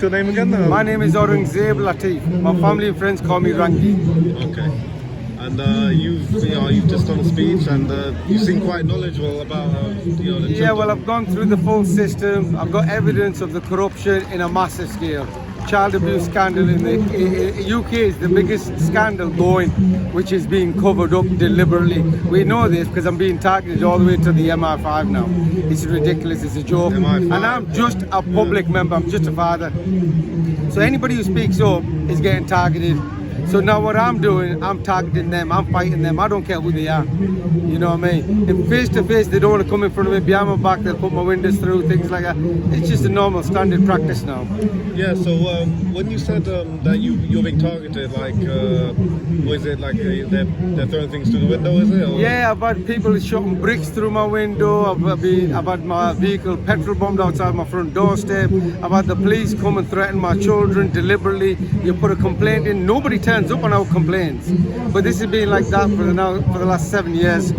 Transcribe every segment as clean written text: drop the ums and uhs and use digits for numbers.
Your name again? My name is Aurangzeb Latif. My family and friends call me Rangi. Okay. And you've just done a speech, and you seem quite knowledgeable about the Yeah, well, I've gone through the full system. I've got evidence of the corruption in a massive scale. Child abuse scandal in the UK is the biggest scandal going, which is being covered up deliberately. We know this because I'm being targeted all the way to the MI5 now. It's ridiculous, it's a joke. MI5. And I'm just a public member, I'm just a father. So anybody who speaks up is getting targeted. So now what I'm doing, I'm targeting them, I'm fighting them, I don't care who they are. You know what I mean? If face to face they don't want to come in front of me, behind my back they'll put my windows through, things like that. It's just a normal standard practice now. Yeah, so when you said that you're being targeted, like, what is it, like they're throwing things through the window, is it? Or? Yeah, I've had people shooting bricks through my window, I've had my vehicle petrol bombed outside my front doorstep, I've had the police come and threaten my children deliberately. You put a complaint in, nobody turns up on our complaints. But this has been like that for the last 7 years.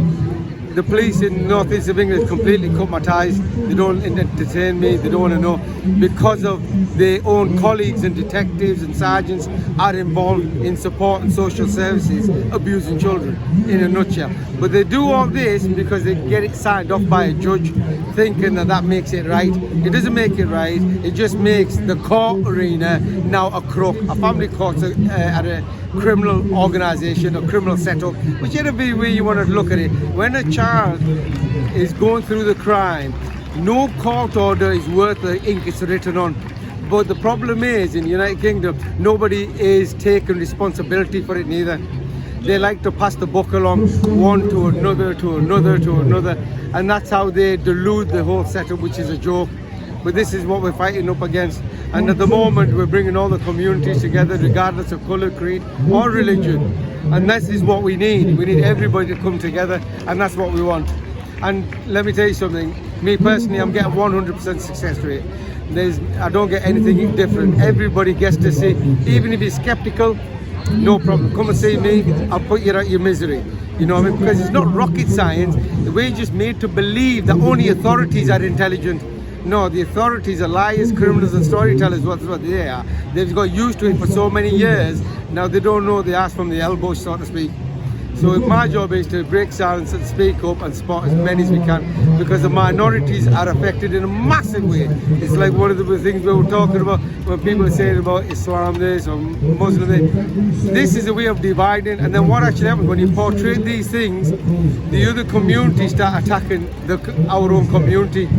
The police in North East of England completely cut my ties. They don't entertain me, they don't want to know, because of their own colleagues and detectives and sergeants are involved in support and social services abusing children, in a nutshell. But they do all this because they get it signed off by a judge, thinking that makes it right. It doesn't make it right, it just makes the court arena now a crook. A family court's at a criminal organisation, a criminal setup, whichever way you want to look at it. When a child is going through the crime, no court order is worth the ink it's written on. But the problem is, in the United Kingdom, nobody is taking responsibility for it neither. They like to pass the buck along, one to another, to another, to another, and that's how they delude the whole setup, which is a joke. But this is what we're fighting up against. And at the moment, we're bringing all the communities together, regardless of colour, creed, or religion. And this is what we need. We need everybody to come together, and that's what we want. And let me tell you something. Me personally, I'm getting 100% success rate. I don't get anything different. Everybody gets to see, even if you're skeptical, no problem. Come and see me. I'll put you out your misery. You know what I mean? Because it's not rocket science. We're just made to believe that only authorities are intelligent. No, the authorities are liars, criminals and storytellers. That's what they are. They've got used to it for so many years. Now they don't know the ass from the elbow, so to speak. So my job is to break silence and speak up and support as many as we can, because the minorities are affected in a massive way. It's like one of the things we were talking about when people are saying about Islam this or Muslim this. This is a way of dividing, and then what actually happens when you portray these things, the other communities start attacking our own community,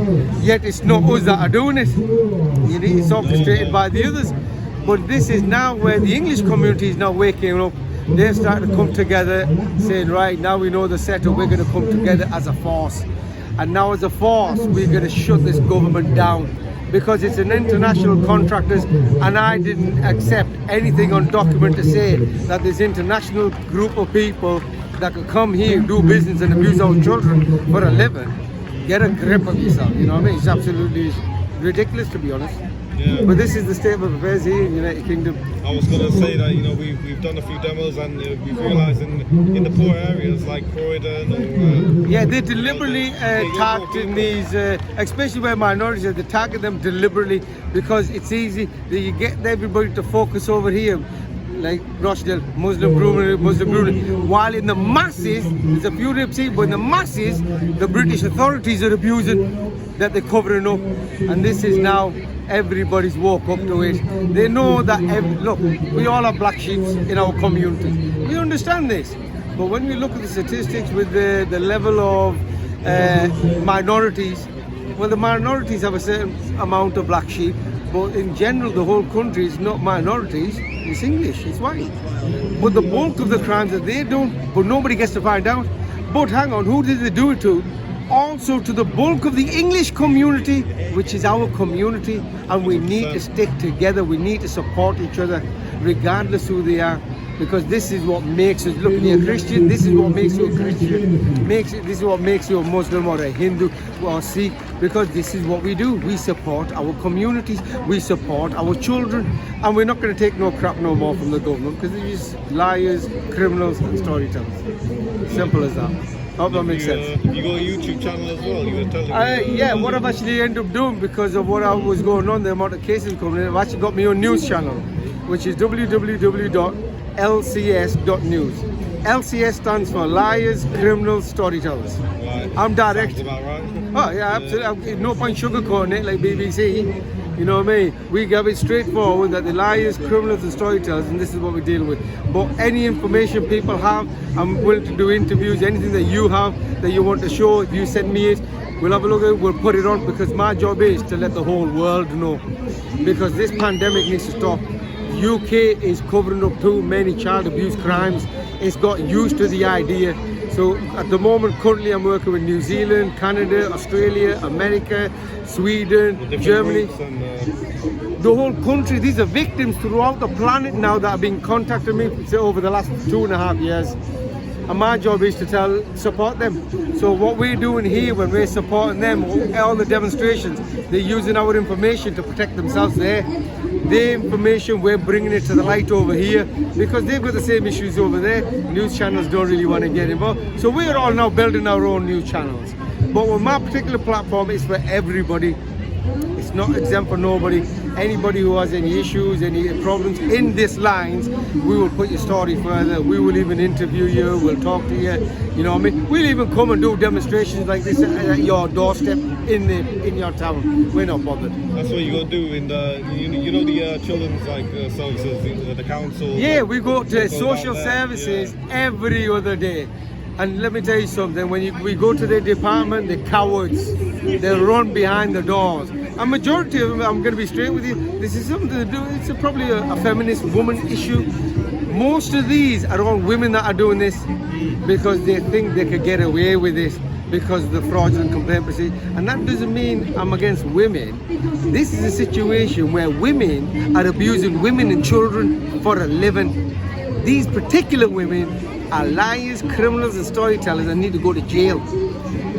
yet it's not us that are doing it. It's orchestrated by the others. But this is now where the English community is now waking up. They're starting to come together, saying, right, now we know the setup, we're going to come together as a force. And now as a force, we're going to shut this government down, because it's an international contractors, and I didn't accept anything on document to say that this international group of people that could come here, do business and abuse our children for a living. Get a grip of yourself, you know what I mean? It's absolutely ridiculous, to be honest. Yeah. But this is the state of affairs here in the United Kingdom. I was going to say that, we've done a few demos, and we've realised in the poor areas like Croydon or... yeah, they deliberately targeting these, especially where minorities are, they target them deliberately because it's easy. You get everybody to focus over here, like Rochdale, Muslim Grooming, while in the masses, there's a few rips, but in the masses, the British authorities are abusing, that they're covering up, and this is now everybody's woke up to it. They know that, look, we all have black sheep in our community. We understand this. But when we look at the statistics with the level of minorities, well, the minorities have a certain amount of black sheep, but in general, the whole country is not minorities, it's English, it's white. But the bulk of the crimes that they do, but nobody gets to find out. But hang on, who did they do it to? Also to the bulk of the English community, which is our community, and we need to stick together, we need to support each other, regardless who they are, because this is what makes us, look, you're a Christian, this is what makes you a Christian, this is what makes you a Muslim or a Hindu or a Sikh, because this is what we do. We support our communities, we support our children, and we're not going to take no crap no more from the government, because they're just liars, criminals and storytellers. Simple as that. Hope that makes sense. You got a YouTube channel as well. You were telling me. Yeah, what I've actually ended up doing because of what I was going on, the amount of cases coming in, I've actually got my own news channel, which is www.lcs.news. LCS stands for Liars, Criminals, Storytellers. Right. I'm direct. Sounds about right. Oh yeah, absolutely. No point sugarcoating it like BBC. You know what I mean? We give it straightforward that the liars, criminals and storytellers, and this is what we deal with. But any information people have, I'm willing to do interviews, anything that you have that you want to show, if you send me it, we'll have a look at it, we'll put it on, because my job is to let the whole world know. Because this pandemic needs to stop. UK is covering up too many child abuse crimes. It's got used to the idea. So at the moment, currently I'm working with New Zealand, Canada, Australia, America, Sweden, Germany. The whole country, these are victims throughout the planet now that have been contacting me over the last 2.5 years. And my job is to support them. So what we're doing here when we're supporting them, all the demonstrations, they're using our information to protect themselves there. The information, we're bringing it to the light over here because they've got the same issues over there. News channels don't really want to get involved. So we're all now building our own news channels. But with my particular platform, it's for everybody. It's not exempt for nobody. Anybody who has any issues, any problems in these lines, we will put your story further. We will even interview you. We'll talk to you. You know what I mean? We'll even come and do demonstrations like this at your doorstep in your town. We're not bothered. That's what you got to do in the the children's services, the council. Yeah, we go to social services every other day. And let me tell you something, when we go to their department, they're cowards. They run behind the doors. A majority of them, I'm going to be straight with you, this is something to do, it's probably a feminist woman issue. Most of these are all women that are doing this because they think they could get away with this because of the fraudulent complaint procedure. And that doesn't mean I'm against women. This is a situation where women are abusing women and children for a living. These particular women are liars, criminals and storytellers and need to go to jail.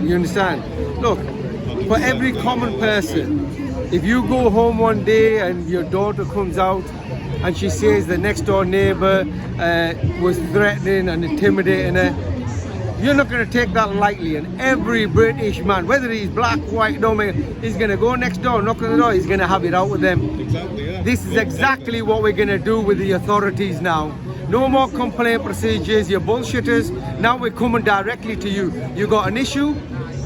You understand? Look, for every common person, if you go home one day and your daughter comes out and she says the next door neighbor was threatening and intimidating her, you're not going to take that lightly. And every British man, whether he's black, white, don't matter, he's going to go next door, knock on the door, he's going to have it out with them. Exactly, yeah. This is exactly what we're going to do with the authorities now. No more complaint procedures, you're bullshitters. Now we're coming directly to you. You got an issue,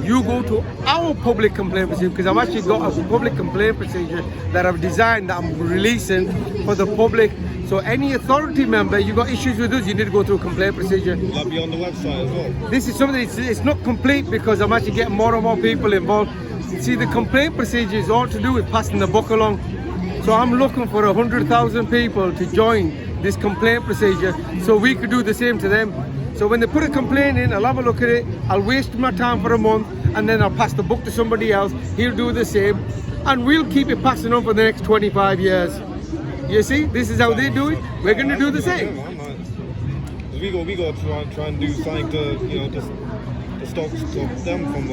you go to our public complaint procedure, because I've actually got a public complaint procedure that I've designed that I'm releasing for the public. So any authority member, you got issues with us, you need to go through a complaint procedure. Will that be on the website as well? This is something, it's not complete because I'm actually getting more and more people involved. See, the complaint procedure is all to do with passing the buck along. So I'm looking for 100,000 people to join this complaint procedure so we could do the same to them. So when they put a complaint in, I'll have a look at it, I'll waste my time for a month, and then I'll pass the book to somebody else, he'll do the same, and we'll keep it passing on for the next 25 years. You see, this is how they do it, we're going to do the same. We got to try and do something to, to stop them from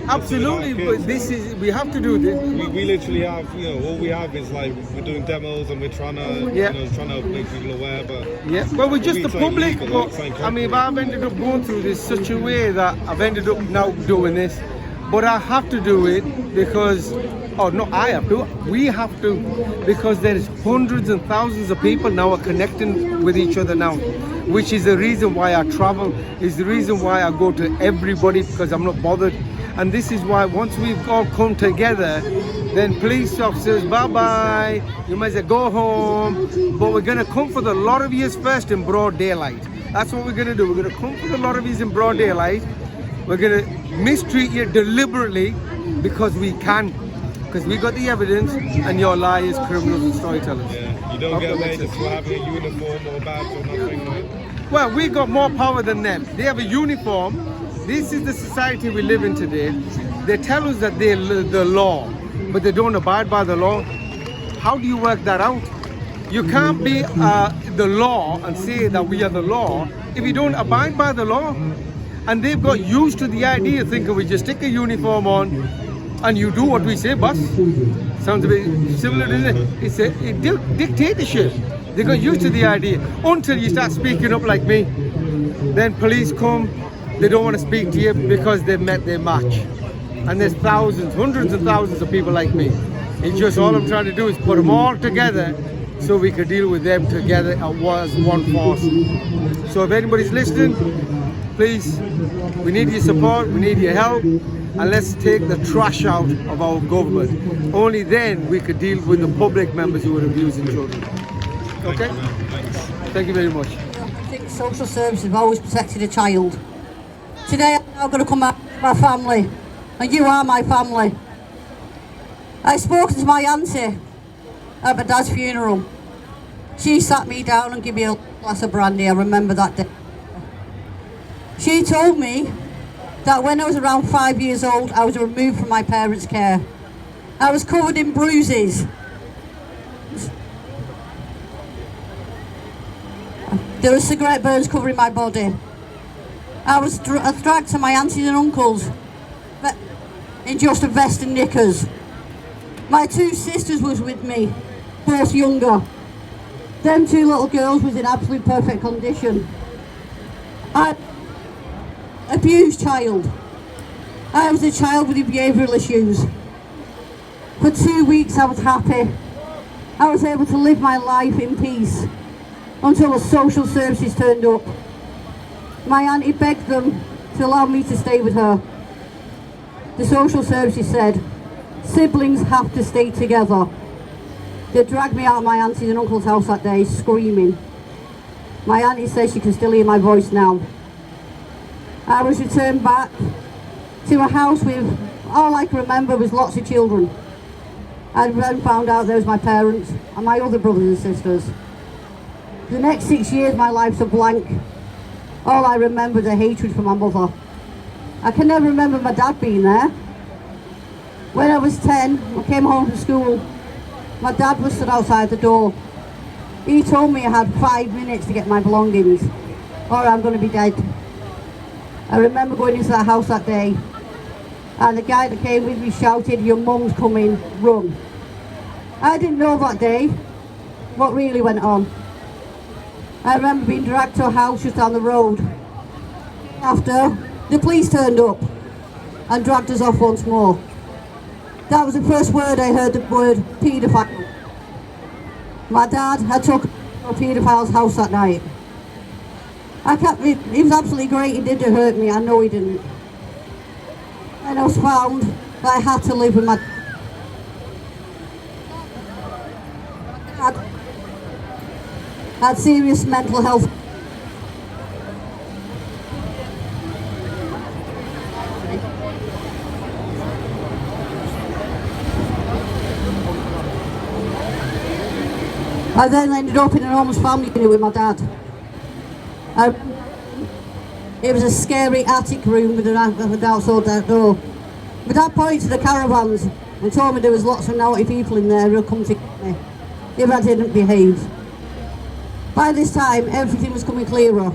Absolutely, but this is, we have to do this. We literally have, all we have is we're doing demos and we're trying to, trying to make people aware, but... Yeah, well, we're just the public, legal, but I mean, I've ended up going through this such a way that I've ended up now doing this, but I have to do it because, we have to, because there's hundreds and thousands of people now are connecting with each other now, which is the reason why I travel, is the reason why I go to everybody, because I'm not bothered. And this is why once we've all come together, then police officers, bye-bye, you might say go home, but we're going to come for the lot of yous first in broad daylight. That's what we're going to do. We're going to come for the lot of yous in broad daylight. We're going to mistreat you deliberately because we can. Because we got the evidence and you're liars, criminals and storytellers. Yeah, you don't get away just for having a uniform or a badge or nothing, right? Well, we got more power than them. They have a uniform. This is the society we live in today. They tell us that they're the law, but they don't abide by the law. How do you work that out? You can't be the law and say that we are the law if you don't abide by the law. And they've got used to the idea, thinking we just stick a uniform on and you do what we say, boss. Sounds a bit similar, doesn't it? It's a dictatorship. They got used to the idea until you start speaking up like me. Then police come, they don't want to speak to you because they've met their match. And there's thousands, hundreds and thousands of people like me. It's just all I'm trying to do is put them all together so we could deal with them together as one force. So if anybody's listening, please, we need your support, we need your help, and let's take the trash out of our government. Only then we could deal with the public members who are abusing children. Okay? Thank you very much. I think social services have always protected a child. Today I'm now going to come out with my family, and you are my family. I spoke to my auntie at my dad's funeral. She sat me down and gave me a glass of brandy. I remember that day. She told me that when I was around 5 years old, I was removed from my parents' care. I was covered in bruises. There were cigarette burns covering my body. I was dragged to my aunties and uncles in just a vest and knickers. My two sisters was with me, both younger. Them two little girls was in absolute perfect condition. I abused child. I was a child with behavioural issues. For 2 weeks I was happy. I was able to live my life in peace until the social services turned up. My auntie begged them to allow me to stay with her. The social services said, siblings have to stay together. They dragged me out of my auntie's and uncle's house that day, screaming. My auntie says she can still hear my voice now. I was returned back to a house with, all I can remember was lots of children. I then found out there was my parents and my other brothers and sisters. The next 6 years my life's a blank. All I remember is a hatred for my mother. I can never remember my dad being there. When I was 10, I came home from school. My dad was stood outside the door. He told me I had 5 minutes to get my belongings, or I'm going to be dead. I remember going into that house that day, and the guy that came with me shouted, your mum's coming, run. I didn't know that day what really went on. I remember being dragged to a house just down the road. After, the police turned up and dragged us off once more. That was the first word I heard, the word paedophile. My dad had took a paedophile's house that night. He was absolutely great, he didn't hurt me, I know he didn't. And I was found that I had to live with my dad. Had serious mental health. I then ended up in an homeless family unit with my dad. It was a scary attic room with an outside door. My dad pointed to the caravans and told me there was lots of naughty people in there who'd come to get me if I didn't behave. By this time, everything was coming clearer.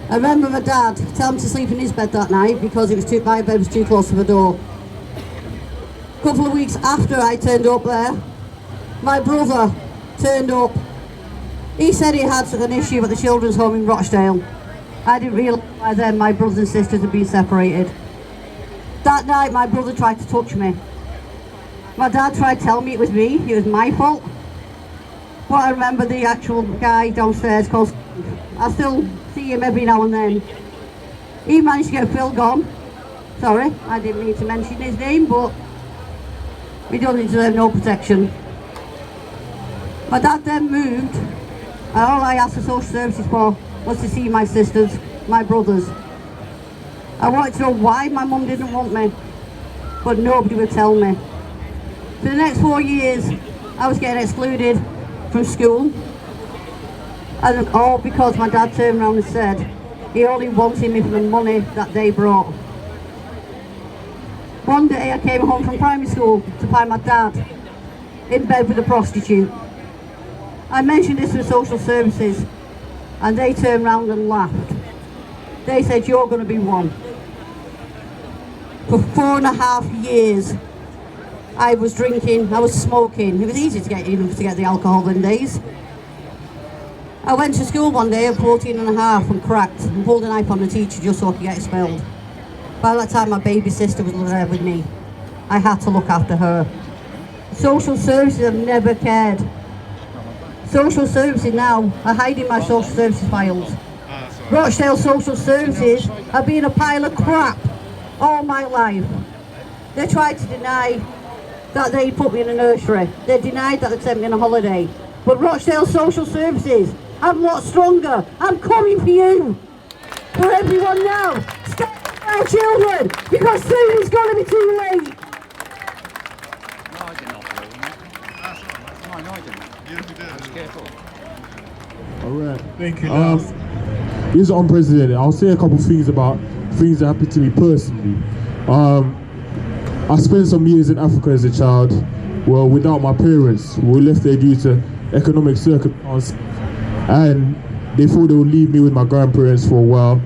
I remember my dad telling me to sleep in his bed that night because my bed was too close to the door. A couple of weeks after I turned up there, my brother turned up. He said he had an issue at the children's home in Rochdale. I didn't realise by then my brothers and sisters had been separated. That night my brother tried to touch me. My dad tried to tell me it was me, it was my fault. But I remember the actual guy downstairs called Steve. I still see him every now and then. He managed to get Phil gone. Sorry, I didn't mean to mention his name, but we don't deserve no protection. My dad then moved, and all I asked the social services for was to see my sisters, my brothers. I wanted to know why my mum didn't want me, but nobody would tell me. For the next 4 years, I was getting excluded from school, and all because my dad turned around and said he only wanted me for the money that they brought. One day I came home from primary school to find my dad in bed with a prostitute. I mentioned this to social services and they turned around and laughed. They said, you're going to be one. For 4.5 years I was drinking, I was smoking. It was easy to get the alcohol in days. I went to school one day at 14 and a half and cracked and pulled a knife on the teacher just so I could get expelled. By that time my baby sister was there with me. I had to look after her. Social services have never cared. Social services now are hiding my social services files. Rochdale Social Services have been a pile of crap all my life. They tried to deny that they put me in a nursery. They denied that they sent me on a holiday. But Rochdale Social Services, I'm a lot stronger. I'm coming for you. For everyone now. Stand up for our children, because soon it's going to be too late. No, I didn't offer it. No, I didn't. I was careful. Alright. Thank you. Here's the unprecedented. I'll say a couple things about things that happened to me personally. I spent some years in Africa as a child, well, without my parents. We left there due to economic circumstances, and they thought they would leave me with my grandparents for a while.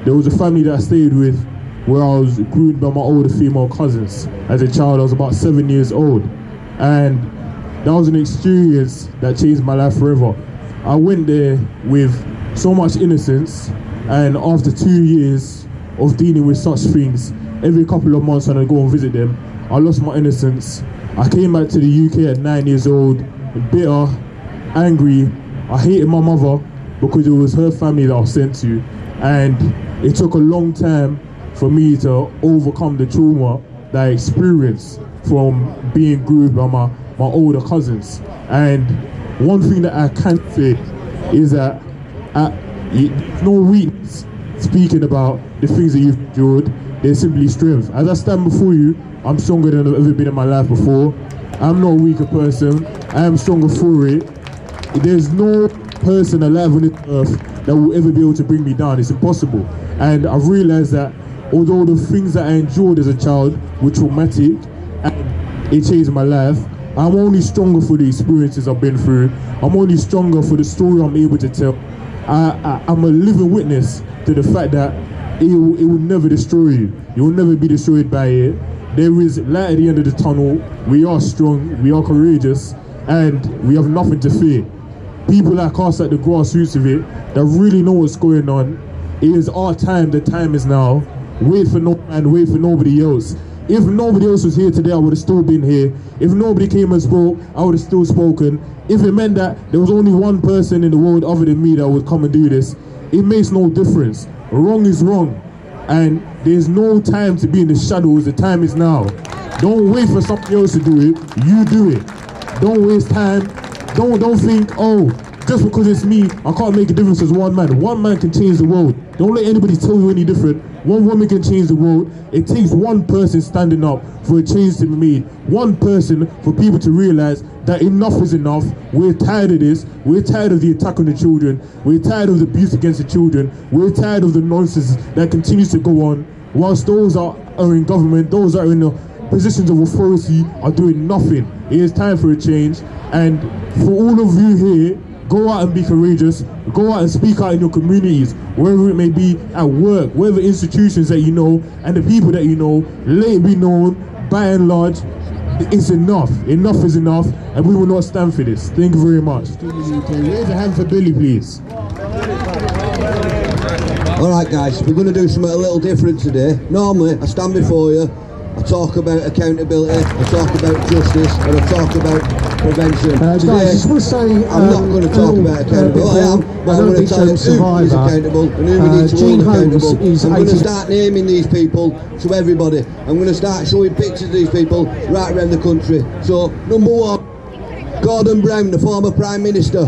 There was a family that I stayed with where I was groomed by my older female cousins. As a child, I was about 7 years old, and that was an experience that changed my life forever. I went there with so much innocence, and after 2 years of dealing with such things, every couple of months when I go and visit them, I lost my innocence. I came back to the UK at 9 years old, bitter, angry. I hated my mother because it was her family that I was sent to, and it took a long time for me to overcome the trauma that I experienced from being groomed by my older cousins. And one thing that I can say is that there's no weakness speaking about the things that you've endured. There's simply strength. As I stand before you, I'm stronger than I've ever been in my life before. I'm not a weaker person. I am stronger for it. There's no person alive on this earth that will ever be able to bring me down. It's impossible. And I've realized that although the things that I endured as a child were traumatic and it changed my life, I'm only stronger for the experiences I've been through. I'm only stronger for the story I'm able to tell. I'm a living witness to the fact that it will never destroy you. You will never be destroyed by it. There is light at the end of the tunnel. We are strong, we are courageous, and we have nothing to fear. People like us at the grassroots of it that really know what's going on. It is our time, the time is now. Wait for no man, wait for nobody else. If nobody else was here today, I would have still been here. If nobody came and spoke, I would have still spoken. If it meant that there was only one person in the world other than me that would come and do this, it makes no difference. Wrong is wrong. And there's no time to be in the shadows, the time is now. Don't wait for somebody else to do it, you do it. Don't waste time. Don't think, oh, just because it's me, I can't make a difference as one man. One man can change the world. Don't let anybody tell you any different. One woman can change the world. It takes one person standing up for a change to be made. One person for people to realize that enough is enough. We're tired of this. We're tired of the attack on the children. We're tired of the abuse against the children. We're tired of the nonsense that continues to go on. Whilst those are in government, those are in the positions of authority are doing nothing. It is time for a change. And for all of you here, go out and be courageous. Go out and speak out in your communities, wherever it may be, at work, whatever institutions that you know, and the people that you know. Let it be known, by and large, it's enough. Enough is enough, and we will not stand for this. Thank you very much. Raise a hand for Billy, please. Alright guys, we're going to do something a little different today. Normally, I stand before you, I talk about accountability, I talk about justice, and I talk about prevention. Guys, I just want to say, I'm not going to talk about accountability. I am, but I'm going to tell you who is accountable and who we need to hold accountable. I'm going to start naming these people to everybody. I'm going to start showing pictures of these people right around the country. So, number one, Gordon Brown, the former Prime Minister.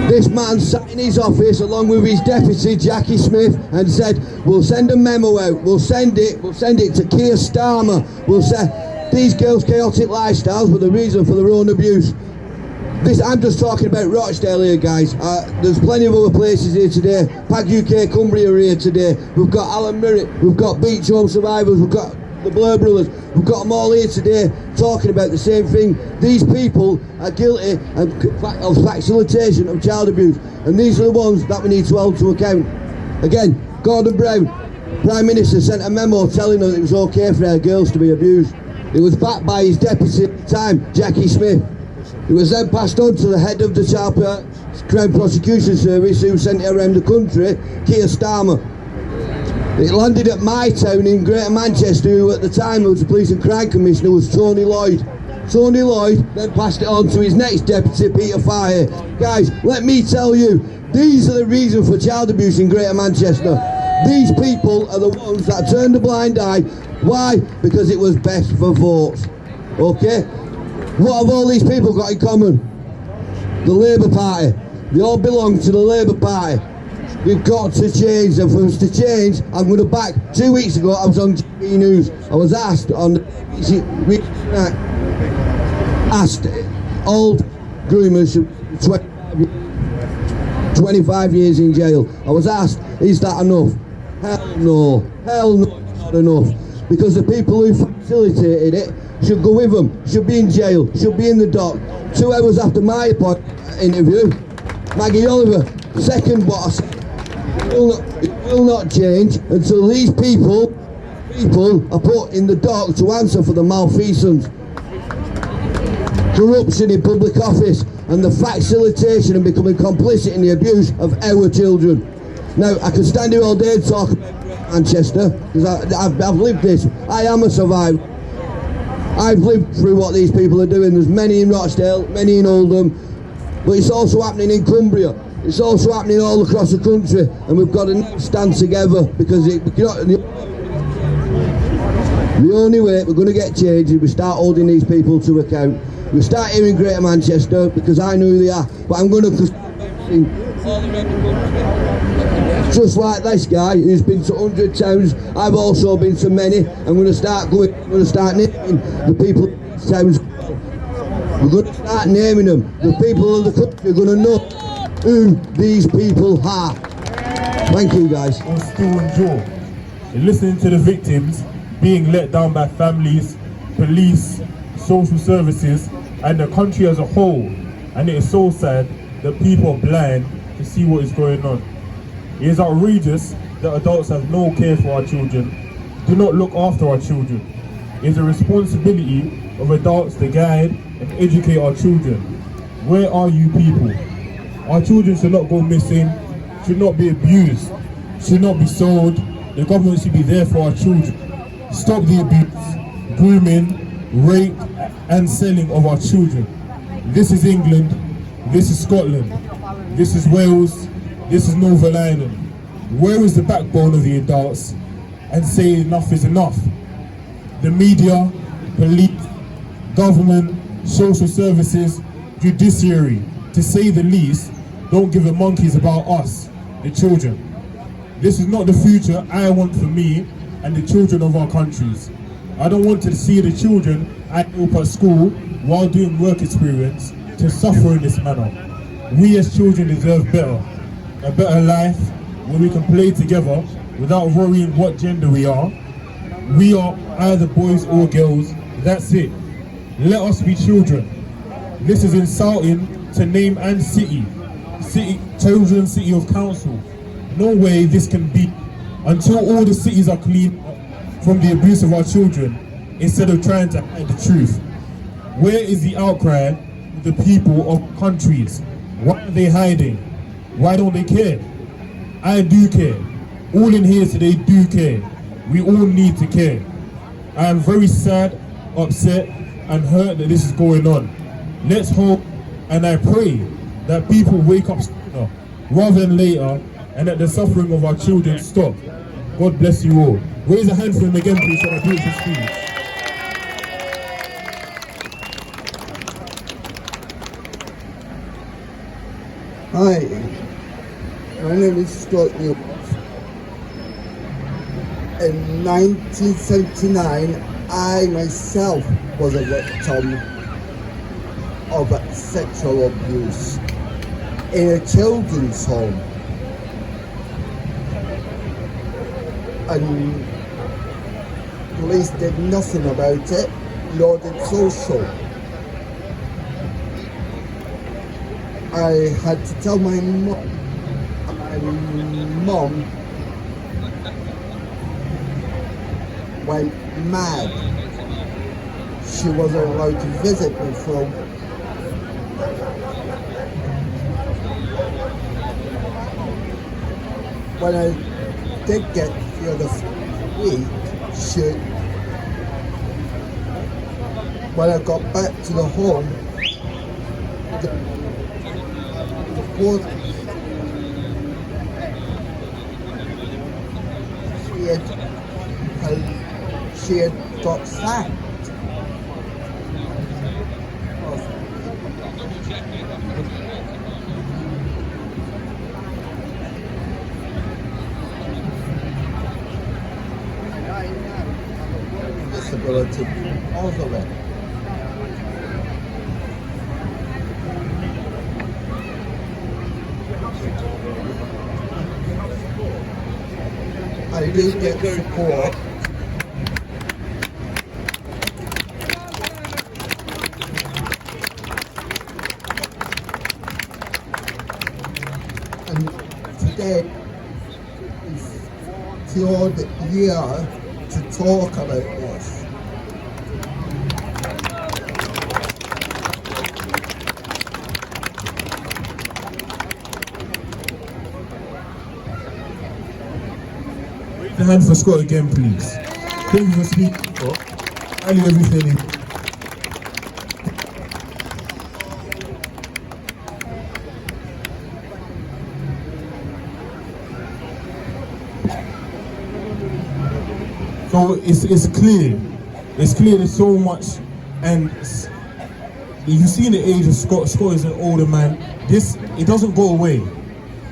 This man sat in his office along with his deputy Jackie Smith and said, we'll send a memo out, we'll send it to Keir Starmer, we'll say these girls' chaotic lifestyles were the reason for their own abuse. I'm just talking about Rochdale here, guys. There's plenty of other places here today. PAGUK Cumbria are here today. We've got Alan Merritt, we've got Beach Home Survivors, we've got the Blur Brothers, we've got them all here today talking about the same thing. These people are guilty of facilitation of child abuse, and these are the ones that we need to hold to account. Again, Gordon Brown, Prime Minister, sent a memo telling us it was okay for our girls to be abused. It was backed by his deputy at the time, Jackie Smith. It was then passed on to the head of the Crown Prosecution Service, who sent it around the country, Keir Starmer. It landed at my town in Greater Manchester, who at the time was the Police and Crime Commissioner, was Tony Lloyd. Tony Lloyd then passed it on to his next deputy, Peter Fahey. Guys, let me tell you, these are the reasons for child abuse in Greater Manchester. These people are the ones that turned a blind eye. Why? Because it was best for votes. Okay? What have all these people got in common? The Labour Party. They all belong to the Labour Party. We've got to change, and for us to change, I'm going to back. 2 weeks ago, I was on TV News. I was asked on the old groomers 25 years in jail. I was asked, is that enough? Hell no, it's not enough. Because the people who facilitated it should go with them, should be in jail, should be in the dock. 2 hours after my interview, Maggie Oliver, second what I said, it will not change until these people are put in the dock to answer for the malfeasance, corruption in public office, and the facilitation and becoming complicit in the abuse of our children. Now, I can stand here all day and talk about Manchester, because I've lived this. I am a survivor. I've lived through what these people are doing. There's many in Rochdale, many in Oldham, but it's also happening in Cumbria. It's also happening all across the country, and we've got to stand together, because the only way we're going to get change is we start holding these people to account. We start here in Greater Manchester, because I know who they are, but I'm going to just like this guy who's been to 100 towns. I've also been to many. I'm going to start naming the people in these towns. We're going to start naming them. The people of the country are going to know who these people are. Thank you, guys. On Still and Jaw, and listening to the victims being let down by families, police, social services, and the country as a whole, and it is so sad that people are blind to see what is going on. It is outrageous that adults have no care for our children, do not look after our children. It is a responsibility of adults to guide and educate our children. Where are you people? Our children should not go missing, should not be abused, should not be sold. The government should be there for our children. Stop the abuse, grooming, rape and selling of our children. This is England, this is Scotland, this is Wales, this is Northern Ireland. Where is the backbone of the adults and say enough is enough? The media, police, government, social services, judiciary, to say the least, don't give a monkeys about us, the children. This is not the future I want for me and the children of our countries. I don't want to see the children I help at school while doing work experience to suffer in this manner. We as children deserve better. A better life where we can play together without worrying what gender we are. We are either boys or girls, that's it. Let us be children. This is insulting to name and chosen city of council. No way this can be until all the cities are clean from the abuse of our children, instead of trying to hide the truth. Where is the outcry of the people of countries? Why are they hiding? Why don't they care? I do care. All in here today do care. We all need to care. I am very sad, upset and hurt that this is going on. Let's hope and I pray that people wake up sooner rather than later, and that the suffering of our children stop. God bless you all. Raise a hand for him again, please, for our beautiful students. Hi, my name is Scott Newell. In 1979, I myself was a victim of sexual abuse in a children's home. And police did nothing about it, nor did social. I had to tell my mum. My mum went mad. She wasn't allowed to visit me for when I did get the other week, when I got back to the home, the both she had got sacked. Disability, all of it. I did get support. And today is the year to talk about this. The hand for Scott again, please. Thank you for speaking up. I knew everything. So it's clear. It's clear there's so much, and you see in the age of Scott. Scott is an older man. It doesn't go away.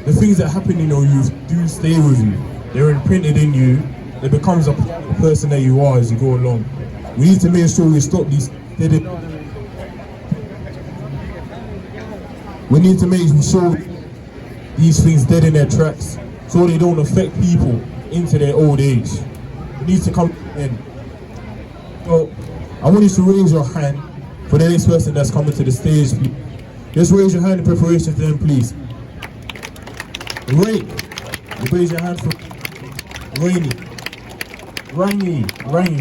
The things that happen in your youth do stay with you. They're imprinted in you. It becomes a person that you are as you go along. We need to make sure we stop these. We need to make sure these things dead in their tracks, so they don't affect people into their old age. It needs to come in. So I want you to raise your hand for the next person that's coming to the stage. Just raise your hand in preparation for them, please. Ray, you raise your hand for Rangy.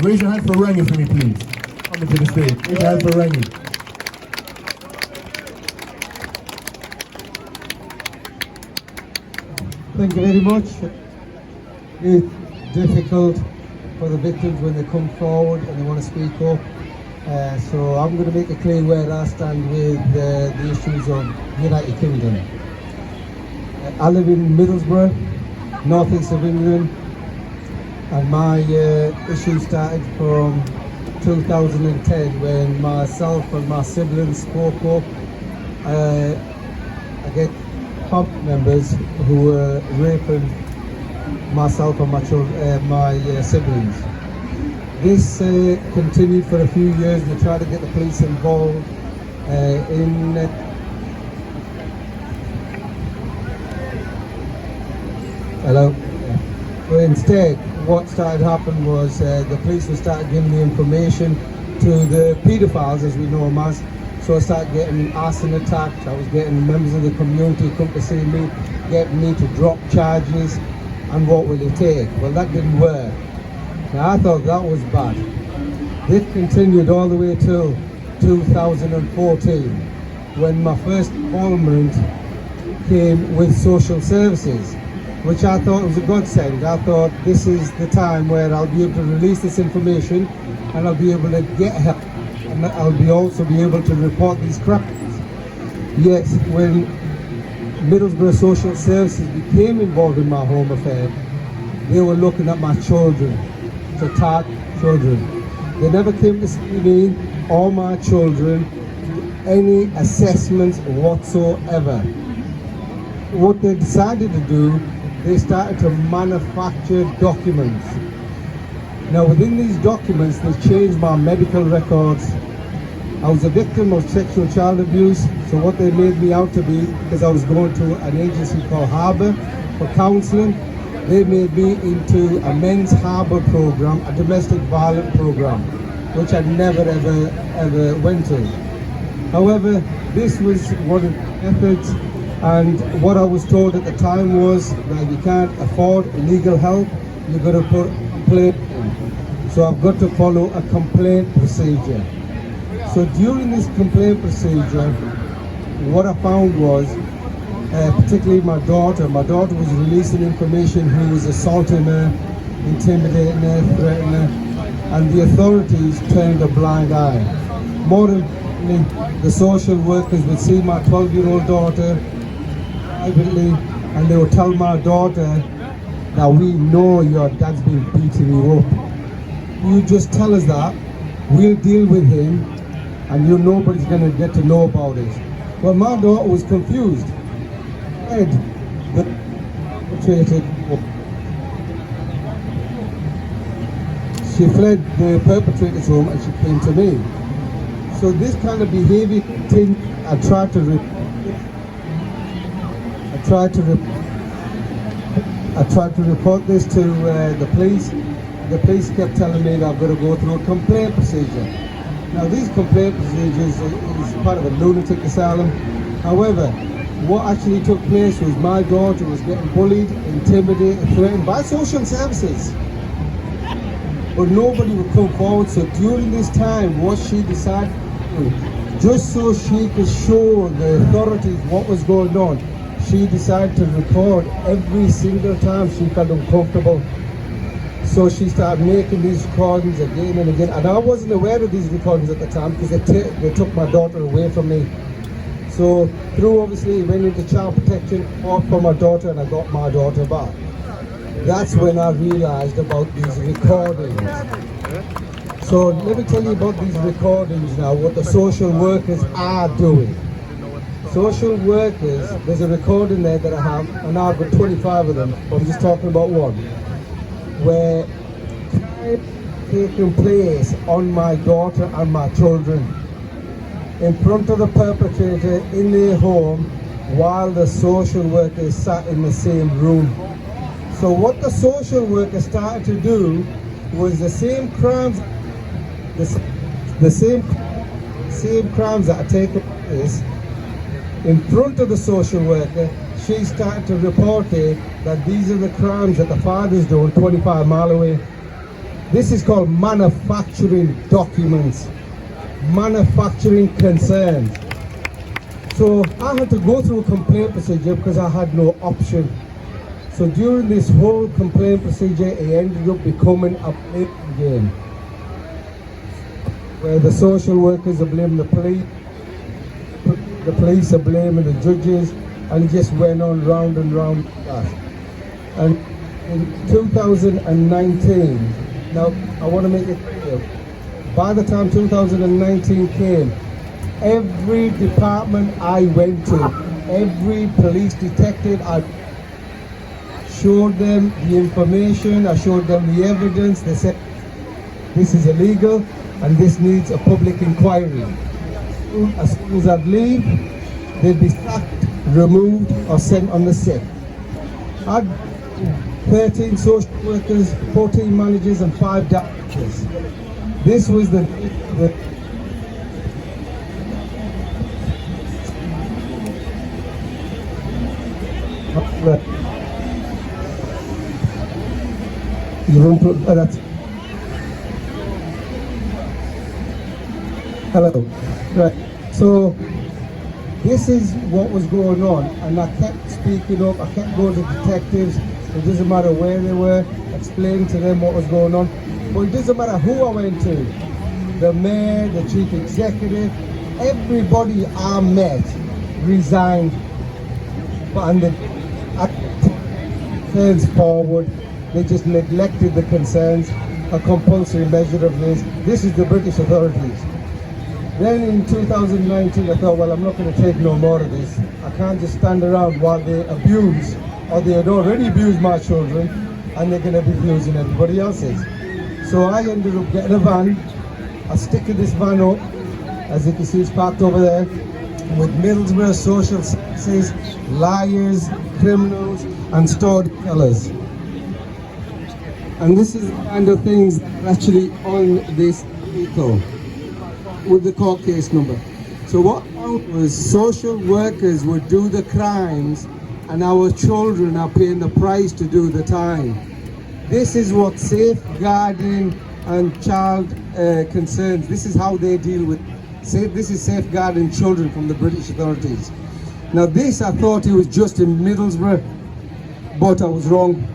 Raise your hand for Rangy for me, please. Coming to the stage. Raise your hand for Rangy. Thank you very much. It's difficult for the victims when they come forward and they want to speak up. So I'm going to make it clear where I stand with the issues of United Kingdom. I live in Middlesbrough, northeast of England, and my issue started from 2010 when myself and my siblings spoke up against family members who were raping myself and my siblings. This continued for a few years. We tried to get the police involved Hello? Yeah. But instead, what started happening was the police would start giving the information to the paedophiles, as we know them as. So I started getting arson attacked. I was getting members of the community come to see me, getting me to drop charges, and what will it take? Well, that didn't work. Now, I thought that was bad. This continued all the way till 2014, when my first involvement came with social services, which I thought was a godsend. I thought this is the time where I'll be able to release this information and I'll be able to get help, and I'll also be able to report these crimes. Yet, when Middlesbrough Social Services became involved in my home affair, they were looking at my children, to target children. They never came to see me or my children any assessments whatsoever. What they decided to do, they started to manufacture documents. Now within these documents, they changed my medical records. I was a victim of sexual child abuse, so what they made me out to be, because I was going to an agency called Harbour for counselling, they made me into a men's harbour program, a domestic violence program, which I never ever went to. However, this was one of the methods, and what I was told at the time was that you can't afford legal help, you've got to put a complaint in. So I've got to follow a complaint procedure. So during this complaint procedure, what I found was particularly my daughter. My daughter was releasing information who was assaulting her, intimidating her, threatening her, and the authorities turned a blind eye. More importantly, the social workers would see my 12-year-old daughter privately, and they would tell my daughter that we know your dad's been beating you up. You just tell us that, we'll deal with him, and nobody's going to get to know about it. Well, my daughter was confused. She fled the perpetrator's home and she came to me. So this kind of behavior thing, I tried to report this to the police. The police kept telling me that I've got to go through a complaint procedure. Now these complaint procedures is part of a lunatic asylum. However, what actually took place was my daughter was getting bullied, intimidated, threatened by social services. But nobody would come forward. So during this time, what she decided to do, just so she could show the authorities what was going on, she decided to record every single time she felt uncomfortable. So she started making these recordings again and again. And I wasn't aware of these recordings at the time because they took my daughter away from me. So through obviously went into child protection, fought for my daughter, and I got my daughter back. That's when I realized about these recordings. So let me tell you about these recordings now, what the social workers are doing. Social workers, there's a recording there that I have, and I've got 25 of them, but I'm just talking about one, where crime taking place on my daughter and my children in front of the perpetrator in their home while the social workers sat in the same room. So what the social worker started to do was the same crimes, the same crimes that are taking place in front of the social worker, she started to report it that these are the crimes that the father's doing 25 miles away. This is called manufacturing documents, manufacturing concerns. So I had to go through a complaint procedure because I had no option. So during this whole complaint procedure, it ended up becoming a blame game, where the social workers are blaming the police are blaming the judges, and it just went on round and round like that. And in 2019, now I want to make it clear, by the time 2019 came, every department I went to, every police detective, I showed them the information, I showed them the evidence. They said this is illegal and this needs a public inquiry. As soon as I'd leave, they'd be sacked, removed or sent on the sick. I had 13 social workers, 14 managers and 5 doctors. This was the hello. Right. So this is what was going on, and I kept speaking up, I kept going to detectives, it doesn't matter where they were, explaining to them what was going on. But it doesn't matter who I went to, the mayor, the chief executive, everybody I met resigned, and the concerns forward, they just neglected the concerns, a compulsory measure of this. This is the British authorities. Then in 2019 I thought, well, I'm not going to take no more of this. I can't just stand around while they abuse, or they had already abused my children, and they're going to be abusing everybody else's. So I ended up getting a van. I stick this van up, as you can see it's parked over there, with Middlesbrough social services, liars, criminals and storytellers. And this is the kind of things that are actually on this vehicle with the court case number. So what happened was social workers would do the crimes and our children are paying the price to do the time. This is what safeguarding and child concerns, this is how they deal with, this is safeguarding children from the British authorities. Now this, I thought it was just in Middlesbrough, but I was wrong.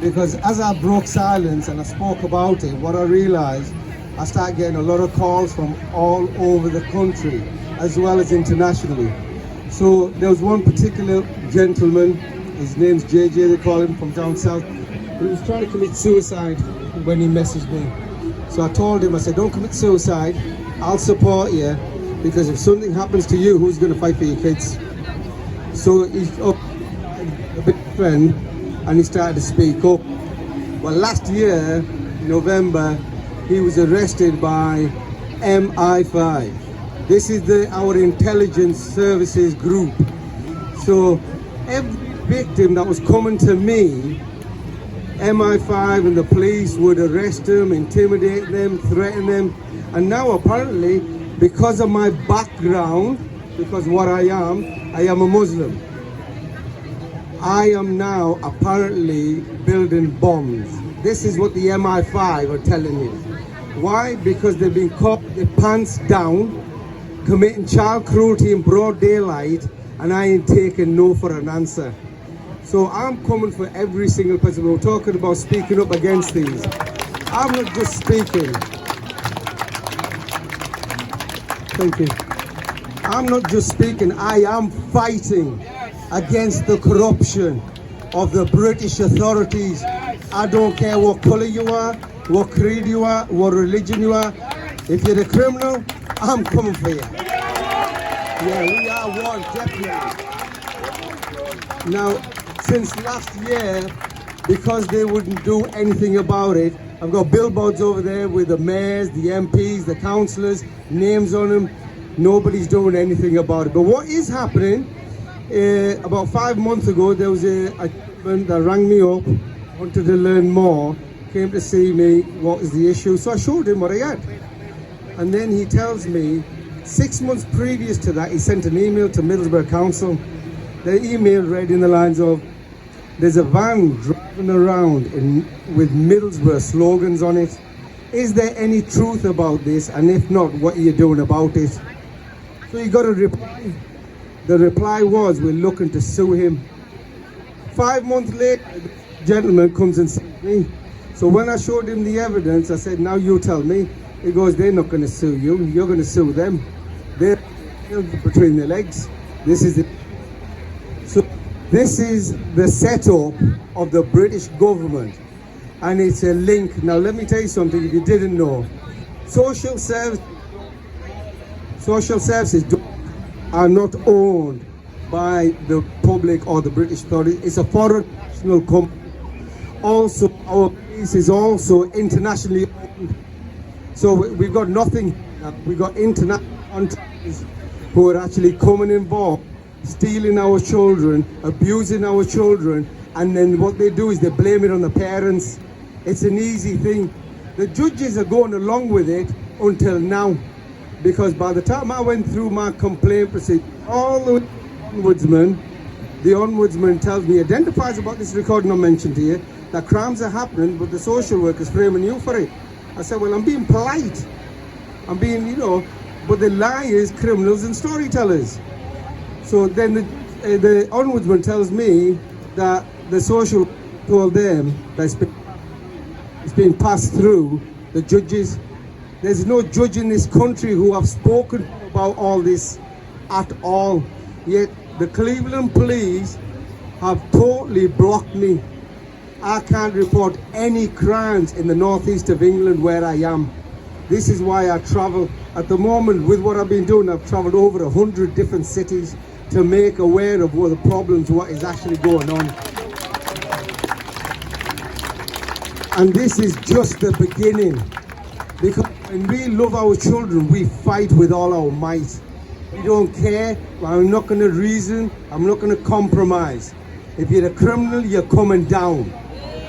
Because as I broke silence and I spoke about it, what I realized, I started getting a lot of calls from all over the country, as well as internationally. So there was one particular gentleman, his name's JJ, they call him, from down south, he was trying to commit suicide when he messaged me. So I told him, I said, don't commit suicide, I'll support you, because if something happens to you, who's going to fight for your kids? So he's up a big friend, and he started to speak up. Well, last year, November, he was arrested by MI5. This is our intelligence services group. So every victim that was coming to me, MI5 and the police would arrest them, intimidate them, threaten them. And now apparently, because of my background, because what I am a Muslim. I am now apparently building bombs. This is what the MI5 are telling me. Why? Because they've been caught with their pants down, committing child cruelty in broad daylight, and I ain't taking no for an answer. So I'm coming for every single person. We're talking about speaking up against these. I'm not just speaking. Thank you. I'm not just speaking, I am fighting against the corruption of the British authorities. I don't care what colour you are, what creed you are, what religion you are. If you're a criminal, I'm coming for you. Yeah, we are one, definitely. Now, since last year, because they wouldn't do anything about it, I've got billboards over there with the mayors, the MPs, the councillors, names on them. Nobody's doing anything about it. But what is happening, about 5 months ago, there was a gentleman that rang me up, wanted to learn more, came to see me, what is the issue. So I showed him what I had. And then he tells me, 6 months previous to that, he sent an email to Middlesbrough Council. The email read in the lines of, there's a van driving around with Middlesbrough slogans on it. Is there any truth about this? And if not, what are you doing about it? So he got a reply. The reply was, we're looking to sue him. 5 months later, the gentleman comes and sees me. So when I showed him the evidence, I said, now you tell me. He goes, they're not going to sue you. You're going to sue them. They're between their legs. This is it. So this is the setup of the British government. And it's a link. Now let me tell you something if you didn't know. Social services are not owned by the public or the British authorities. It's a foreign national company. Also, our police is also internationally owned. So we've got nothing. We've got international entities who are actually coming involved, stealing our children, abusing our children, and then what they do is they blame it on the parents. It's an easy thing. The judges are going along with it until now. Because by the time I went through my complaint procedure, all the ombudsman tells me, identifies about this recording I mentioned to you, that crimes are happening, but the social worker's framing you for it. I said, well, I'm being polite. I'm being, but the liars, criminals, and storytellers. So then the ombudsman tells me that the social told them that it's been passed through the judges. There's no judge in this country who have spoken about all this at all. Yet the Cleveland police have totally blocked me. I can't report any crimes in the northeast of England where I am. This is why I travel. At the moment, with what I've been doing, I've traveled over 100 different cities to make aware of what the problems, what is actually going on. And this is just the beginning. Because when we love our children, we fight with all our might. We don't care. I'm not going to reason. I'm not going to compromise. If you're a criminal, you're coming down.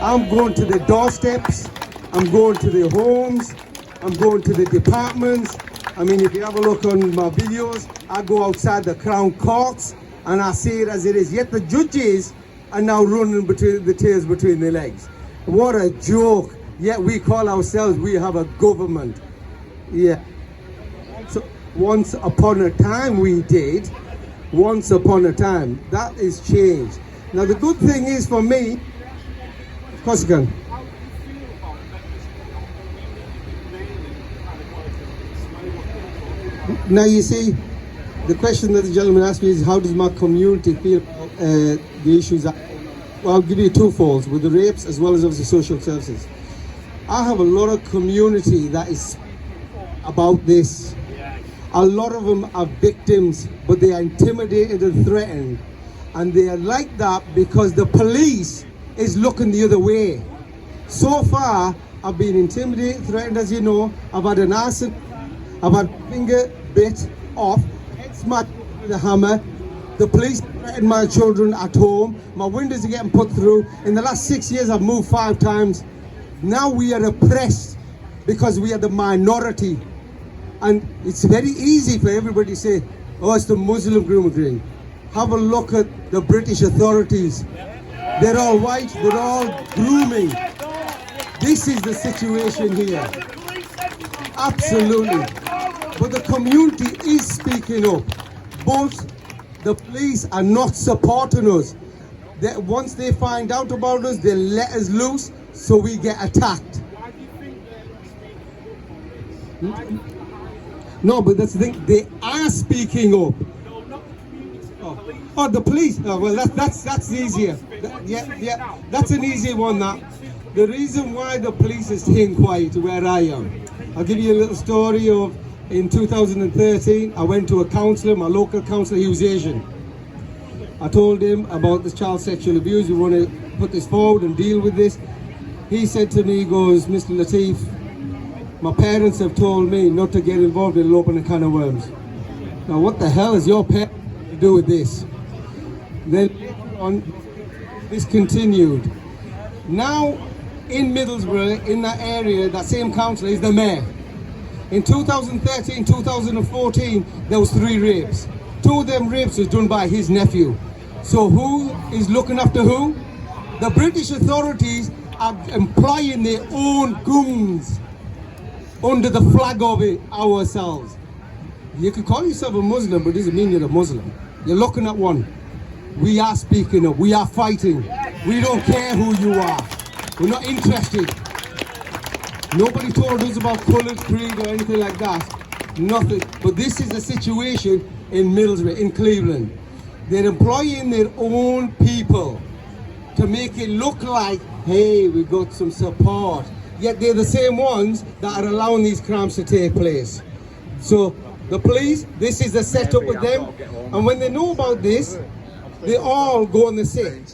I'm going to the doorsteps. I'm going to the homes. I'm going to the departments. I mean, if you have a look on my videos, I go outside the Crown Courts and I see it as it is. Yet the judges are now running between the tails between their legs. What a joke. Yet we call ourselves, we have a government. Yeah. So once upon a time we did, once upon a time. That is changed. Now the good thing is for me, of course you can. Now you see, the question that the gentleman asked me is, how does my community feel about the issues? Well, I'll give you twofolds, with the rapes as well as obviously social services. I have a lot of community that is about this. A lot of them are victims, but they are intimidated and threatened. And they are like that because the police is looking the other way. So far, I've been intimidated, threatened, as you know. I've had an arson, I've had finger bit off, head smashed with a hammer. The police threatened my children at home. My windows are getting put through. In the last 6 years, I've moved 5 times. Now we are oppressed because we are the minority. And it's very easy for everybody to say, oh, it's the Muslim grooming. Have a look at the British authorities. They're all white, they're all grooming. This is the situation here. Absolutely. But the community is speaking up. Both the police are not supporting us. Once they find out about us, they let us loose, so we get attacked. No, but that's the thing. They are speaking up. Oh, the police. Oh, well, that's easier. Yeah, that's an easy one. That the reason why the police is staying quiet where I am. I'll give you a little story of in 2013. I went to a counsellor, my local counsellor. He was Asian. I told him about this child sexual abuse. We want to put this forward and deal with this. He said to me, he goes, Mr. Latif, my parents have told me not to get involved in opening a can of worms. Now what the hell is your parents to do with this? Then later on, this continued. Now in Middlesbrough, in that area, that same councillor is the mayor. In 2013, 2014, there was 3 rapes. 2 of them rapes was done by his nephew. So who is looking after who? The British authorities are employing their own goons under the flag of it ourselves. You can call yourself a Muslim, but it doesn't mean you're a Muslim. You're looking at one. We are speaking up. We are fighting. We don't care who you are. We're not interested. Nobody told us about colour, creed, or anything like that. Nothing. But this is the situation in Middlesbrough, in Cleveland. They're employing their own people to make it look like, hey, we got some support. Yet they're the same ones that are allowing these crimes to take place. So the police, this is the setup with them. And when they know about this, they all go on the same.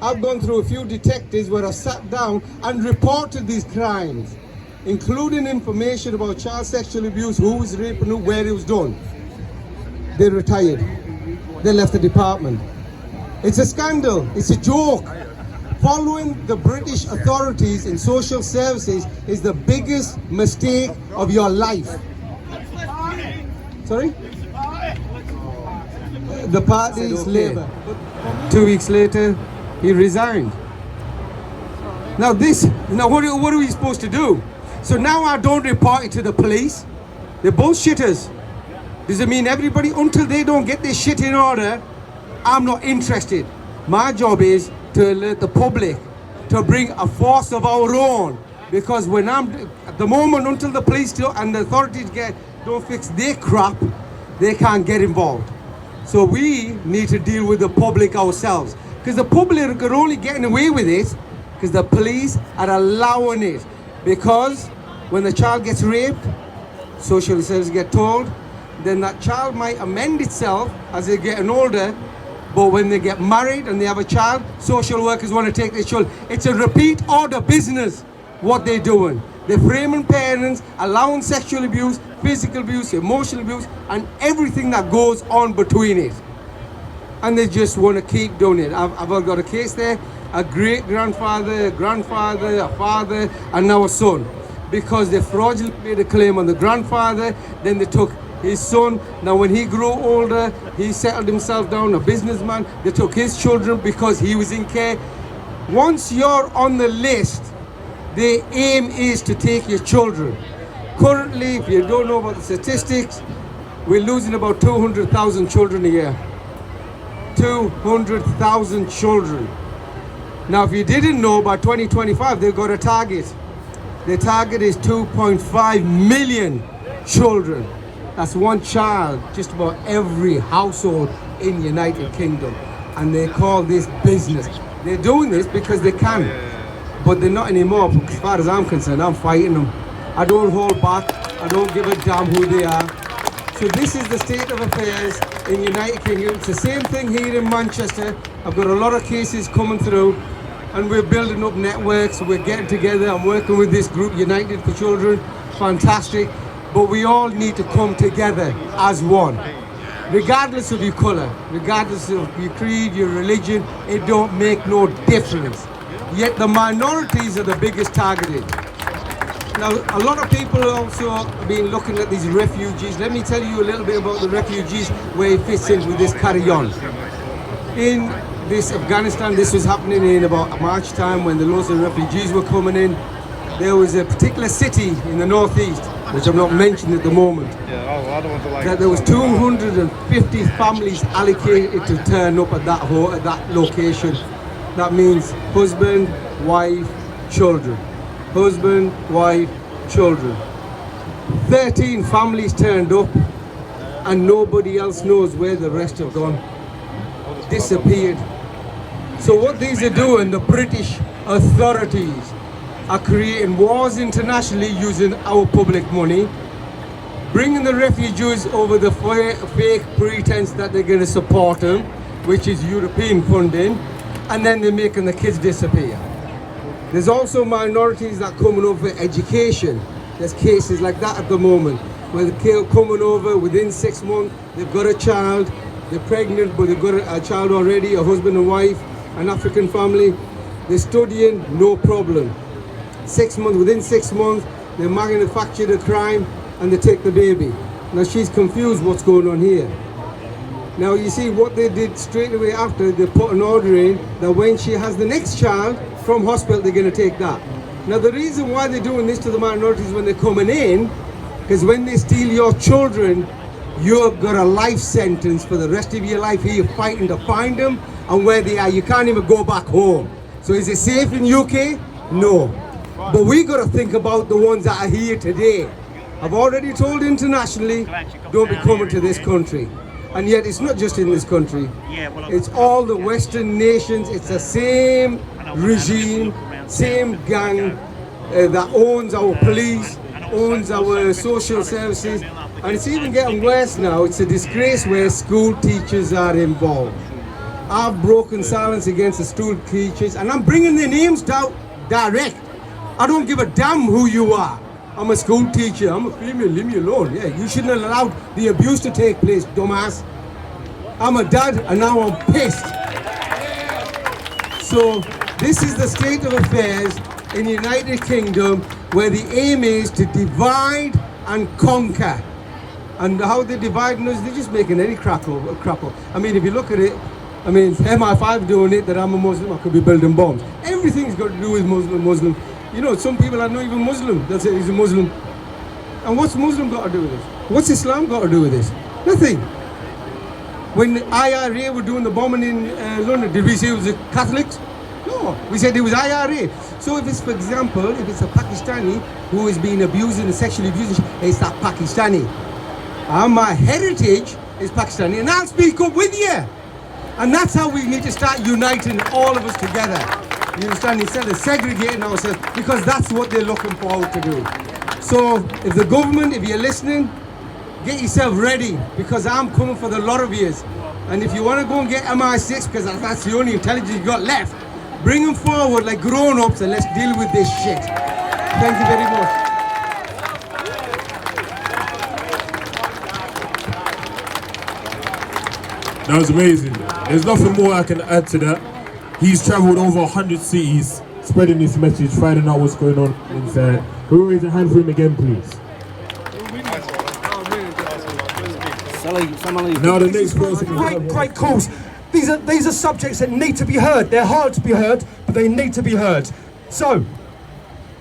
I've gone through a few detectives where I sat down and reported these crimes, including information about child sexual abuse, who was raped and who, where it was done. They retired. They left the department. It's a scandal. It's a joke. Following the British authorities in social services is the biggest mistake of your life. Sorry? The party is Labour. 2 weeks later, he resigned. Now what are we supposed to do? So now I don't report it to the police. They're bullshitters. Does it mean everybody, until they don't get this shit in order, I'm not interested. My job is to alert the public, to bring a force of our own. Because when at the moment, until the police and the authorities don't fix their crap, they can't get involved. So we need to deal with the public ourselves. Because the public are only getting away with it because the police are allowing it. Because when the child gets raped, social services get told, then that child might amend itself as they're getting older, but when they get married and they have a child, social workers want to take their children. It's a repeat order business, what they're doing. They're framing parents, allowing sexual abuse, physical abuse, emotional abuse, and everything that goes on between it. And they just want to keep doing it. I've got a case there, a great-grandfather, a grandfather, a father, and now a son. Because they fraudulently made a claim on the grandfather, then they took his son. Now when he grew older, he settled himself down, a businessman. They took his children because he was in care. Once you're on the list, the aim is to take your children. Currently, if you don't know about the statistics, we're losing about 200,000 children a year. 200,000 children. Now, if you didn't know, by 2025, they've got a target. Their target is 2.5 million children. That's one child, just about every household in the United Kingdom. And they call this business. They're doing this because they can, but they're not anymore. As far as I'm concerned, I'm fighting them. I don't hold back. I don't give a damn who they are. So this is the state of affairs in the United Kingdom. It's the same thing here in Manchester. I've got a lot of cases coming through, and we're building up networks. We're getting together. I'm working with this group, United for Children. Fantastic. But we all need to come together as one. Regardless of your colour, regardless of your creed, your religion, it don't make no difference. Yet the minorities are the biggest targeted. Now, a lot of people also have been looking at these refugees. Let me tell you a little bit about the refugees, where it fits in with this carry-on. In this Afghanistan, this was happening in about March time when the loads of refugees were coming in. There was a particular city in the northeast, which I'm not mentioning at the moment, that there was 250 families allocated to turn up at that location. That means husband, wife, children. Husband, wife, children. 13 families turned up, and nobody else knows where the rest have gone. Disappeared. So what these are doing, the British authorities are creating wars internationally using our public money, bringing the refugees over the fake pretense that they're going to support them, which is European funding, and then they're making the kids disappear. There's also minorities that are coming over for education. There's cases like that at the moment, where the kids are coming over within 6 months, they've got a child, they're pregnant, but they've got a child already, a husband and wife, an African family. They're studying, no problem. 6 months, within 6 months, they manufacture the crime and they take the baby. Now she's confused what's going on here. Now you see what they did straight away after, they put an order in that when she has the next child from hospital, they're going to take that. Now the reason why they're doing this to the minorities when they're coming in, because when they steal your children, you've got a life sentence for the rest of your life here fighting to find them, and where they are, you can't even go back home. So is it safe in UK? No. But we got to think about the ones that are here today. I've already told internationally, don't be coming to this country. And yet it's not just in this country. It's all the Western nations. It's the same regime, same gang that owns our police, owns our social services. And it's even getting worse now. It's a disgrace where school teachers are involved. I've broken silence against the school teachers, and I'm bringing their names down direct. I don't give a damn who you are. I'm a school teacher, I'm a female, leave me alone. Yeah, you shouldn't have allowed the abuse to take place, dumbass. I'm a dad and now I'm pissed. So this is the state of affairs in the United Kingdom, where the aim is to divide and conquer. And how they're dividing us, they're just making any crap up. I mean, if you look at it, I mean, MI5 doing it, that I'm a Muslim, I could be building bombs. Everything's got to do with Muslim. You know, some people are not even Muslim. They'll say he's a Muslim. And what's Muslim got to do with this? What's Islam got to do with this? Nothing. When the IRA were doing the bombing in London, did we say it was the Catholics? No, we said it was IRA. So if it's, for example, if it's a Pakistani who is being abused and sexually abused, it's that Pakistani. My heritage is Pakistani, and I'll speak up with you. And that's how we need to start uniting all of us together. You understand? Instead of segregating ourselves, because that's what they're looking forward to do. So if the government, if you're listening, get yourself ready, because I'm coming for the lot of years. And if you want to go and get MI6, because that's the only intelligence you got left, bring them forward like grown-ups and let's deal with this shit. Thank you very much. That was amazing. There's nothing more I can add to that. He's travelled over 100 cities, spreading this message, finding out what's going on inside. Can we raise a hand for him again, please? Now the next person. Great calls. These are subjects that need to be heard. They're hard to be heard, but they need to be heard. So,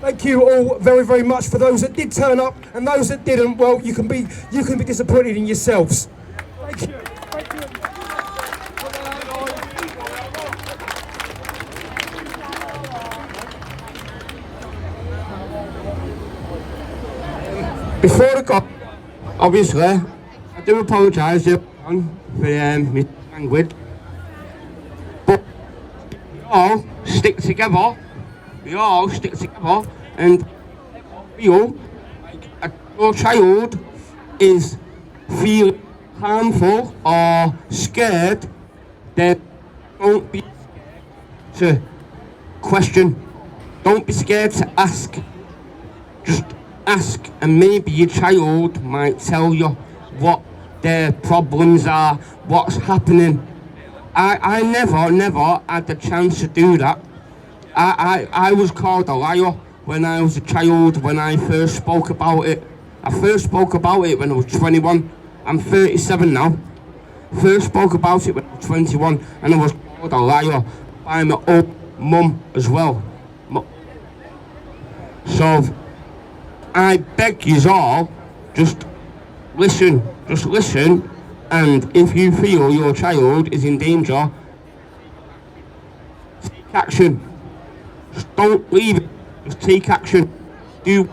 thank you all very, very much. For those that did turn up and those that didn't, well, you can be disappointed in yourselves. Thank you. Before I go, obviously, I do apologise for my language, but we all stick together. We all stick together and feel like your child is feeling harmful or scared, then don't be scared to question. Don't be scared to ask. Just ask, and maybe your child might tell you what their problems are, what's happening. I never had the chance to do that. I was called a liar when I was a child, when I first spoke about it. I first spoke about it when I was 21. I'm 37 now. First spoke about it when I was 21, and I was called a liar by my own mum as well. So I beg you all, just listen, and if you feel your child is in danger, take action. Just don't leave it, just take action. Do